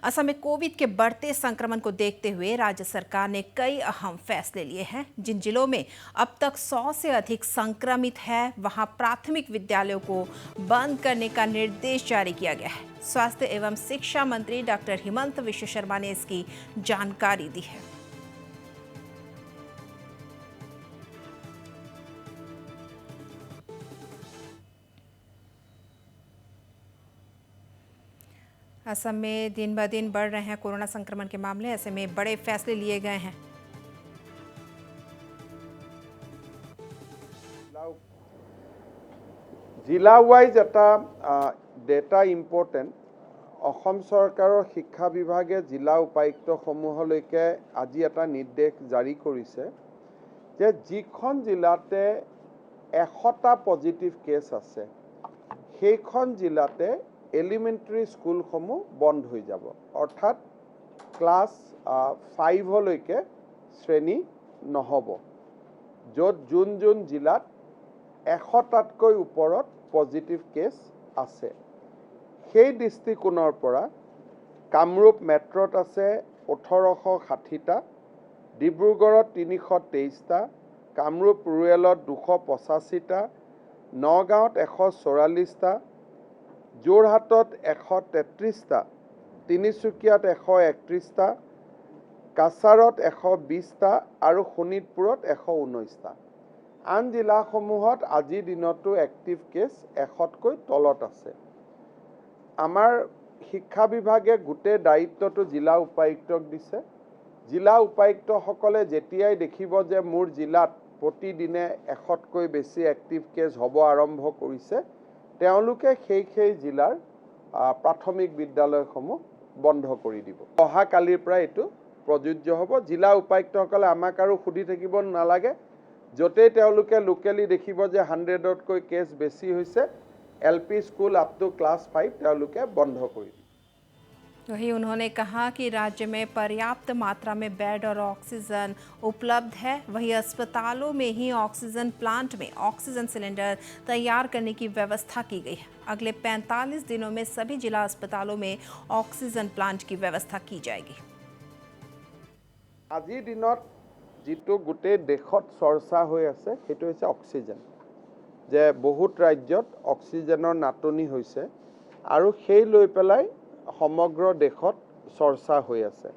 असम में कोविड के बढ़ते संक्रमण को देखते हुए राज्य सरकार ने कई अहम फैसले लिए हैं। जिन जिलों में अब तक 100 से अधिक संक्रमित है वहां प्राथमिक विद्यालयों को बंद करने का निर्देश जारी किया गया है। स्वास्थ्य एवं शिक्षा मंत्री डॉक्टर हिमंत विश्व शर्मा ने इसकी जानकारी दी है। असम में दिन ब दिन बढ़ रहे हैं कोरोना संक्रमण के मामले। ऐसे में बड़े फैसले लिए गए हैं। जिला वाइज एटा डेटा इम्पोर्टेंट असम सरकारों शिक्षा विभागे जिला उपायुक्त समूहলৈকে আজি এটা निर्देश जारी কৰিছে যে যিখন জিলাতে 100টা পজিটিভ কেস আছে সেইখন জিলাতে এলিমেন্টাৰি স্কুলসমূহ বন্ধ হৈ যাব অৰ্থাৎ ক্লাস 5 লৈকে শ্ৰেণী নহব য'ত যোন জিলাত 100টাতকৈ ওপৰত পজিটিভ কেস আছে সেই দৃষ্টিকোণৰ পৰা কামৰূপ মেট্ৰত আছে 1860টা ডিব্ৰুগড়ত 323টা কামৰূপ ৰুৰেলত 285টা নগাঁৱত 144টা যোৰহাটত 133টা তিনিচুকীয়াত 131টা কাছাৰত 120টা আৰু শোণিতপুৰত 119টা আন জিলাসমূহত আজিৰ দিনতো এক্টিভ কেস 100তকৈ তলত আছে আমাৰ শিক্ষা বিভাগে গোটে দায়িত্বটো জিলা উপায়ুক্তক দিছে জিলা উপায়ুক্তসকলে যেতিয়াই দেখিব যে মোৰ জিলাত প্ৰতিদিনে 100তকৈ বেছি এক্টিভ কেস হ'ব আৰম্ভ কৰিছে তেওঁলোকে সেই জিলাৰ প্ৰাথমিক বিদ্যালয়সমূহ বন্ধ কৰি দিব অহা কালিৰ পৰা এটো প্ৰযোজ্য হ'ব জিলা উপায়ুক্তসকলে আমাক আৰু খুদি থাকিব নালাগে যতে তেওঁলোকে লোকেলি দেখিব যে 100তকৈ কেস বেছি হৈছে LP school up to class 5 তেওঁলোকে বন্ধ কৰি দিব वही उन्होंने कहा कि राज्य में पर्याप्त मात्रा में बेड और ऑक्सीजन उपलब्ध है। वही अस्पतालों में ही ऑक्सीजन प्लांट में ऑक्सीजन सिलेंडर तैयार करने की व्यवस्था की गई है। अगले 45 दिनों में सभी जिला अस्पतालों में ऑक्सीजन प्लांट की व्यवस्था की जाएगी। আজিৰ দিনত যেটো গোটে দেশত চৰ্চা হৈ আছে সেইটো হৈছে অক্সিজেন যে বহুত ৰাজ্যত অক্সিজেনৰ নাটনি হৈছে আৰু সেই লৈ পেলাই সমগ্ৰ দেশত চৰ্চা হৈ আছে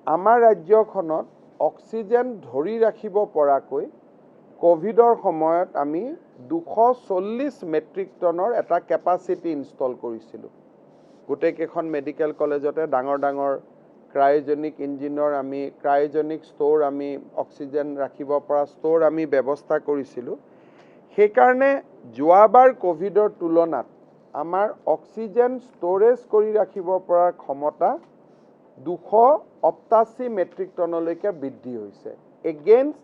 আমাৰ ৰাজ্যখনত অক্সিজেন ধৰি ৰাখিব পৰাকৈ কোভিডৰ সময়ত আমি 240 মেট্ৰিক টনৰ এটা কেপাসিটি ইনষ্টল কৰিছিলো গোটে কেখন মেডিকেল কলেজতে ডাঙৰ ক্ৰায়োজেনিক ইঞ্জিনৰ আমি ক্ৰায়োজেনিক ষ্ট'ৰ আমি অক্সিজেন ৰাখিব পৰা ষ্ট'ৰ আমি ব্যৱস্থা কৰিছিলো সেইকাৰণে যোৱাবাৰ কোভিডৰ তুলনাত আমাৰ অক্সিজেন ষ্ট'ৰেজ কৰি ৰাখিব পৰা ক্ষমতা 288 মেট্ৰিক টনলৈকে বৃদ্ধি হৈছে এগেইনষ্ট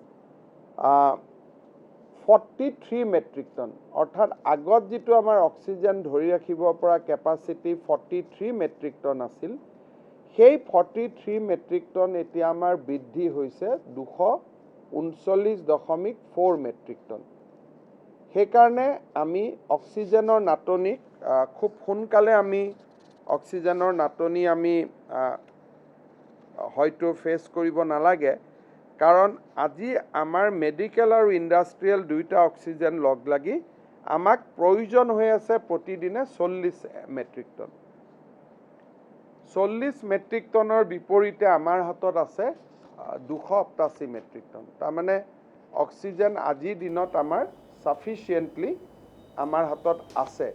43 মেট্ৰিক টন অৰ্থাৎ আগত যেটো আমাৰ অক্সিজেন ধৰি ৰাখিব পৰা কেপাসিটি 43 মেট্ৰিক টন আছিল সেই 43 মেট্ৰিক টন এতিয়া আমাৰ বৃদ্ধি হৈছে 239.4 মেট্ৰিক টন সেইকাৰণে আমি অক্সিজেনৰ নাটনি খুব সোনকালে আমি অক্সিজেনৰ নাটনি আমি হয়তো ফেস কৰিব নালাগে কাৰণ আজি আমাৰ মেডিকেল আৰু ইন্ডাষ্ট্ৰিয়েল দুইটা অক্সিজেন লগ লাগি আমাক প্ৰয়োজন হৈ আছে প্ৰতিদিনে 40 মেট্ৰিক টন 40 মেট্ৰিক টনৰ বিপৰীতে আমাৰ হাতত আছে 288 মেট্ৰিক টন তাৰ মানে অক্সিজেন আজি দিনত আমাৰ सफिशिएंटली हमारे हाथों आसे।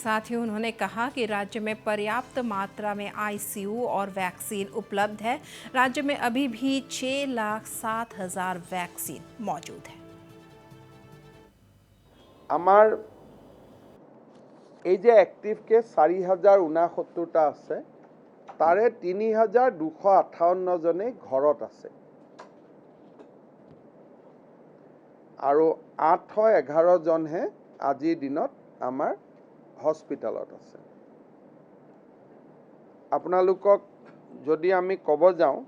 साथ ही उन्होंने कहा कि राज्य में पर्याप्त मात्रा में आईसीयू और वैक्सीन उपलब्ध है। राज्य में अभी भी 6,07,000 वैक्सीन मौजूद है। हमार এই যে एक्टिव केस 4,069টা আছে তাৰে 3,258 জনে ঘৰত আছে আৰু 811 জনহে আজিৰ দিনত আমাৰ হস্পিটালত আছে আপোনালোকক যদি আমি কব যাওঁ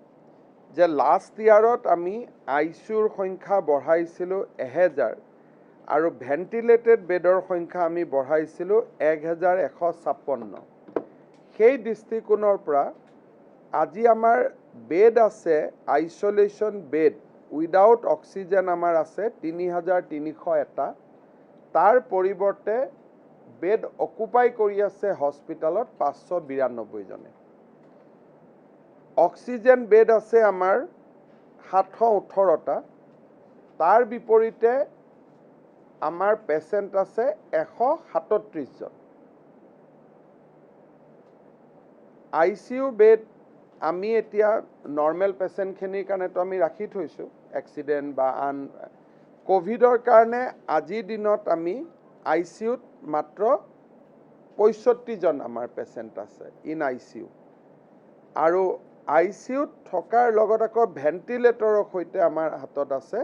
যে লাষ্ট ইয়াৰত আমি আইসিউৰ সংখ্যা বঢ়াইছিলো 1000 আৰু ভেন্টিলেটেড বেডৰ সংখ্যা আমি বঢ়াইছিলো 1156 সেই দৃষ্টিকোণৰ পৰা আজি আমাৰ বেড আছে, আইচলেশ্যন বেড উইদাউট অক্সিজেন আমাৰ আছে 3301টা। তাৰ পৰিৱৰ্তে বেড অকুপাই কৰি আছে হস্পিটেলত 592 জনে। অক্সিজেন বেড আছে আমাৰ 718টা। তাৰ বিপৰীতে আমাৰ পেচেণ্ট আছে 137 জন। ICU বেড আমি এতিয়া নৰ্মেল পেচেণ্টখিনিৰ কাৰণেতো আমি ৰাখি থৈছোঁ, এক্সিডেণ্ট বা আন কোভিডৰ কাৰণে আজিৰ দিনত আমি ICUত মাত্ৰ 65 জন আমাৰ পেচেণ্ট আছে ইন ICU। আৰু ICUত থকাৰ লগত আকৌ ভেণ্টিলেটৰৰ সৈতে আমাৰ হাতত আছে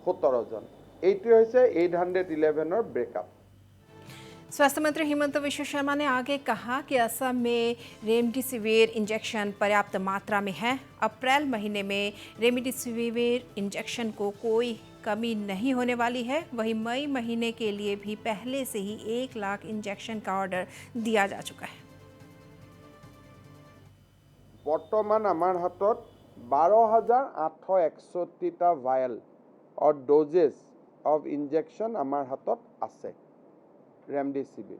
17 জন। এইটো হৈছে 811ৰ ব্ৰেকআপ। स्वास्थ्य मंत्री हिमंत विश्व शर्मा ने आगे कहा कि असम में रेमडेसिविर इंजेक्शन पर्याप्त मात्रा में है। अप्रैल महीने में रेमडेसिविर इंजेक्शन को कोई कमी नहीं होने वाली है। वहीं मई महीने के लिए भी पहले से ही 1 लाख इंजेक्शन का ऑर्डर दिया जा चुका है। बर्तमान आमार हाथत 12,861टा वायल और डोजेस ऑफ इंजेक्शन आमार हाथत आछे रेमडेसिविर।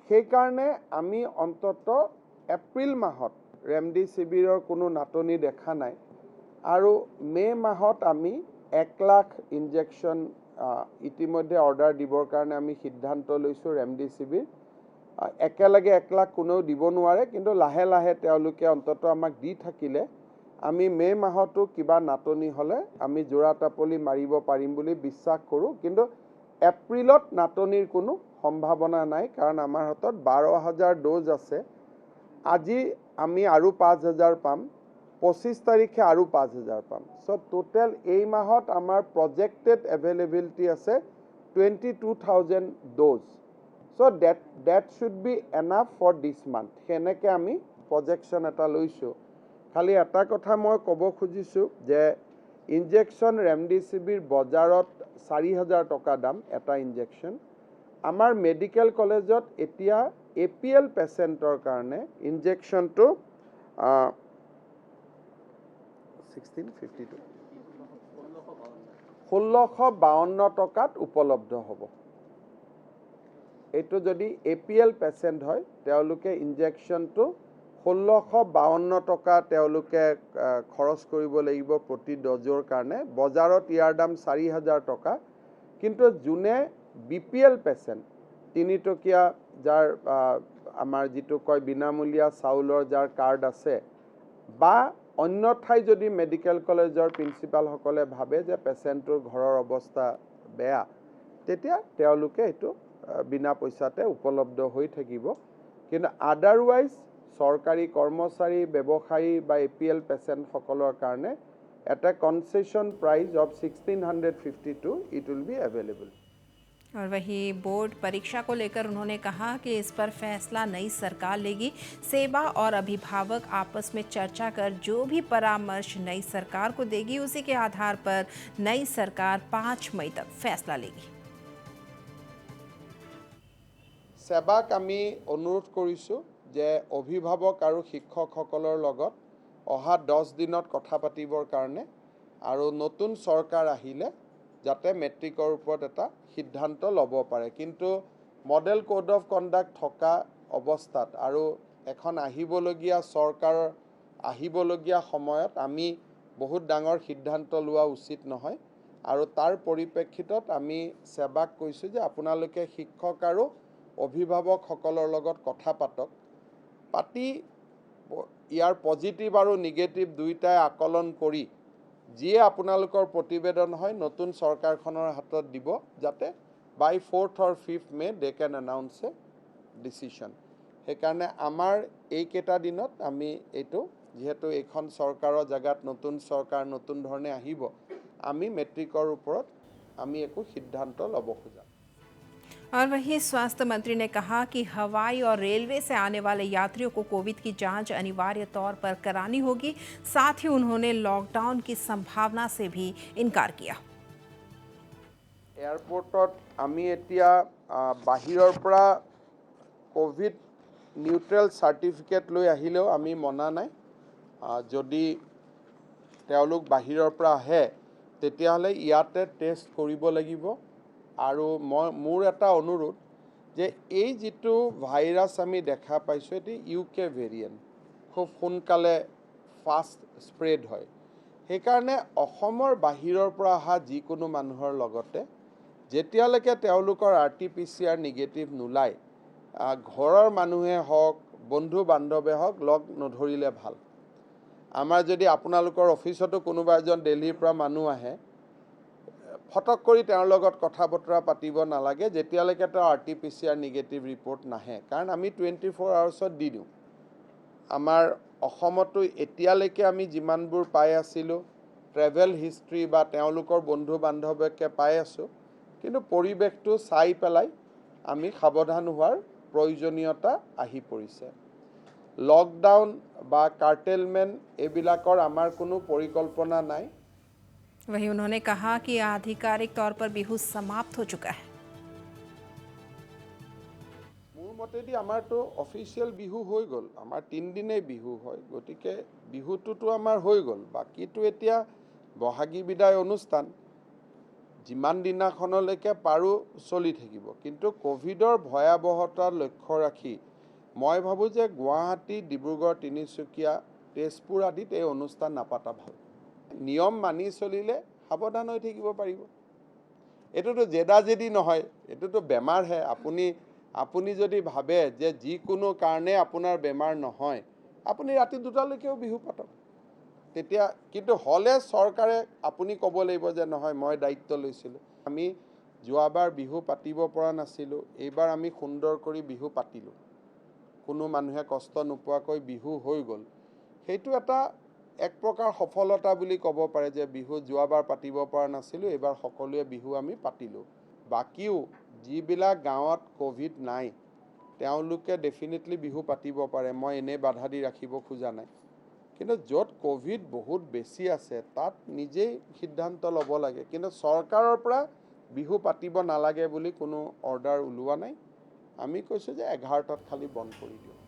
সেইকাৰণে আমি অন্তত এপ্ৰিল মাহত ৰেমডেচিভিৰৰ কোনো নাটনি দেখা নাই। আৰু মে মাহত আমি 1 লাখ ইনজেকশ্যন ইতিমধ্যে অৰ্ডাৰ দিবৰ কাৰণে আমি সিদ্ধান্ত লৈছোঁ। ৰেমডেচিভিৰ একেলগে 1 লাখ কোনেও দিব নোৱাৰে, কিন্তু লাহে লাহে তেওঁলোকে অন্তত আমাক দি থাকিলে আমি মে মাহতো কিবা নাটনি হ'লে আমি জোৰা টাপলি মাৰিব পাৰিম বুলি বিশ্বাস কৰোঁ। কিন্তু এপ্ৰিলত নাটনিৰ কোনো সম্ভাৱনা নাই, কাৰণ আমাৰ হাতত 12,000 ডোজ আছে। আজি আমি আৰু 5,000 পাম, 25 তাৰিখে আৰু 5,000 পাম। সো টোটেল এই মাহত আমাৰ প্ৰজেক্টেড এভেইলেবিলিটি আছে 22,000 dose. So that should be enough for this month। সেনেকৈ আমি প্ৰজেকশ্যন এটা লৈছোঁ। খালি এটা কথা মই ক'ব খুজিছোঁ যে ইনজেকশ্যন ৰেমডেচিভিৰ বজাৰত 4,000 টকা দাম এটা ইনজেকশ্যন। আমাৰ মেডিকেল কলেজত এতিয়া APL পেচেণ্টৰ কাৰণে ইনজেকশ্যনটো 1652 টকাত উপলব্ধ হ'ব। এইটো যদি APL পেচেণ্ট হয় তেওঁলোকে ইনজেকশ্যনটো 1652 টকা তেওঁলোকে খৰচ কৰিব লাগিব প্ৰতি ড'জৰ কাৰণে। বজাৰত ইয়াৰ দাম 4,000 টকা। কিন্তু যোনে BPL পেচেণ্ট, 3 টকীয়া যাৰ আমাৰ যিটো কয় বিনামূলীয়া চাউলৰ যাৰ কাৰ্ড আছে, বা অন্যথাই যদি মেডিকেল কলেজৰ প্ৰিন্সিপালসকলে ভাবে যে পেচেণ্টৰ ঘৰৰ অৱস্থা বেয়া, তেতিয়া তেওঁলোকে এইটো বিনা পইচাতে উপলব্ধ হৈ থাকিব। কিন্তু আদাৰৱাইজ চৰকাৰী কৰ্মচাৰী, ব্যৱসায়ী বা APL পেচেণ্টসকলৰ কাৰণে এটা concession price of 1652 it will be available. और वहीं बोर्ड परीक्षा को लेकर उन्होंने कहा कि इस पर फैसला नई सरकार लेगी। सेवा और अभिभावक आपस में चर्चा कर जो भी परामर्श नई सरकार को देगी, उसी के आधार पर नई सरकार 5 मई तक फैसला लेगी। सेवाक আমি অনুৰোধ কৰিছোঁ যে অভিভাৱক আৰু শিক্ষকসকলৰ লগত অহা 10 দিনত কথা পাতিবৰ কাৰণে, আৰু নতুন চৰকাৰ আহিলে যাতে মেট্ৰিকৰ ওপৰত এটা সিদ্ধান্ত ল'ব পাৰে। কিন্তু মডেল কোড অফ কণ্ডাক্ট থকা অৱস্থাত আৰু এখন আহিবলগীয়া চৰকাৰৰ আহিবলগীয়া সময়ত আমি বহুত ডাঙৰ সিদ্ধান্ত লোৱা উচিত নহয়। আৰু তাৰ পৰিপ্ৰেক্ষিতত আমি সেৱাক কৈছোঁ যে আপোনালোকে শিক্ষক আৰু অভিভাৱকসকলৰ লগত কথা পাতক। পাতি ইয়াৰ পজিটিভ আৰু নিগেটিভ দুইটাই আকলন কৰি যিয়ে আপোনালোকৰ প্ৰতিবেদন হয় নতুন চৰকাৰখনৰ হাতত দিব, যাতে by 4th or 5th may they can announce a decision. সেইকাৰণে আমাৰ এইকেইটা দিনত আমি এইটো, যিহেতু এইখন চৰকাৰৰ জেগাত নতুন চৰকাৰ নতুন ধৰণে আহিব, আমি মেট্ৰিকৰ ওপৰত আমি একো সিদ্ধান্ত ল'ব খোজা। और वहीं स्वास्थ्य मंत्री ने कहा कि हवाई और रेलवे से आने वाले यात्रियों को कोविड की जांच अनिवार्य तौर पर करानी होगी। साथ ही उन्होंने लॉकडाउन की संभावना से भी इनकार किया। एयरपोर्टत आमी एतिया बाहिৰৰ পৰা कोविड নিউট্ৰেল চাৰ্টিফিকেট লৈ আহিলেও আমি মনা নাই। যদি তেওঁলোক বাহিৰৰ পৰা আহে তেতিয়াহ'লে ইয়াতে টেষ্ট কৰিব লাগিব। আৰু মোৰ এটা অনুৰোধ যে এই যিটো ভাইৰাছ আমি দেখা পাইছোঁ এটি UK ভেৰিয়েণ্ট, খুব সোনকালে ফাষ্ট স্প্ৰেড হয়। সেইকাৰণে অসমৰ বাহিৰৰ পৰা অহা যিকোনো মানুহৰ লগতে যেতিয়ালৈকে তেওঁলোকৰ RT-PCR নিগেটিভ নোলায়, ঘৰৰ মানুহে হওক বন্ধু বান্ধৱে হওক লগ নধৰিলে ভাল। আমাৰ যদি আপোনালোকৰ অফিচতো কোনোবা এজন দিল্লীৰ পৰা মানুহ আহে, ফটক কৰি তেওঁৰ লগত কথা বতৰা পাতিব নালাগে যেতিয়ালৈকে তেওঁ RT-PCR নিগেটিভ ৰিপৰ্ট নাহে, কাৰণ আমি 24 আৱাৰ্ছত দি দিওঁ। আমাৰ অসমতো এতিয়ালৈকে আমি যিমানবোৰ পাই আছিলোঁ ট্ৰেভেল হিষ্ট্ৰী বা তেওঁলোকৰ বন্ধু বান্ধৱকে পাই আছোঁ, কিন্তু পৰিৱেশটো চাই পেলাই আমি সাৱধান হোৱাৰ প্ৰয়োজনীয়তা আহি পৰিছে। লকডাউন বা কাৰ্টেলমেণ্ট এইবিলাকৰ আমাৰ কোনো পৰিকল্পনা নাই। वहीं उन्होंने कहा कि आधिकारिक तौर पर बिहू समाप्त हो चुका है। মোৰ মতেদি আমাৰতো অফিচিয়েল বিহু হৈ গ'ল, আমাৰ 3 দিনেই বিহু হয়, গতিকে বিহুটোতো আমাৰ হৈ গ'ল। বাকীটো এতিয়া বহাগী বিদায় অনুষ্ঠান যিমান দিনাখনলৈকে পাৰোঁ চলি থাকিব। কিন্তু কোভিডৰ ভয়াৱহতা লক্ষ্য ৰাখি মই ভাবোঁ যে গুৱাহাটী, ডিব্ৰুগড়, তিনিচুকীয়া, তেজপুৰ আদিত এই অনুষ্ঠান নাপাতা ভাল। নিয়ম মানি চলিলে সাৱধান হৈ থাকিব পাৰিব। এইটোতো জেদাজেদি নহয়, এইটোতো বেমাৰহে। আপুনি যদি ভাবে যে যিকোনো কাৰণে আপোনাৰ বেমাৰ নহয়, আপুনি ৰাতি 2টালৈকেও বিহু পাতক। তেতিয়া কিন্তু হ'লে চৰকাৰে আপুনি ক'ব লাগিব যে নহয় মই দায়িত্ব লৈছিলোঁ। আমি যোৱাবাৰ বিহু পাতিব পৰা নাছিলোঁ, এইবাৰ আমি সুন্দৰ কৰি বিহু পাতিলোঁ। কোনো মানুহে কষ্ট নোপোৱাকৈ বিহু হৈ গ'ল। সেইটো এক প্ৰকাৰ সফলতা বুলি ক'ব পাৰে যে বিহু যোৱাবাৰ পাতিব পৰা নাছিলোঁ, এইবাৰ সকলোৱে বিহু আমি পাতিলোঁ। বাকীও যিবিলাক গাঁৱত কোভিড নাই তেওঁলোকে ডেফিনেটলি বিহু পাতিব পাৰে, মই এনেই বাধা দি ৰাখিব খোজা নাই। কিন্তু য'ত কোভিড বহুত বেছি আছে তাত নিজেই সিদ্ধান্ত ল'ব লাগে। কিন্তু চৰকাৰৰ পৰা বিহু পাতিব নালাগে বুলি কোনো অৰ্ডাৰ ওলোৱা নাই। আমি কৈছোঁ যে 11টাত খালি বন্ধ কৰি দিওঁ।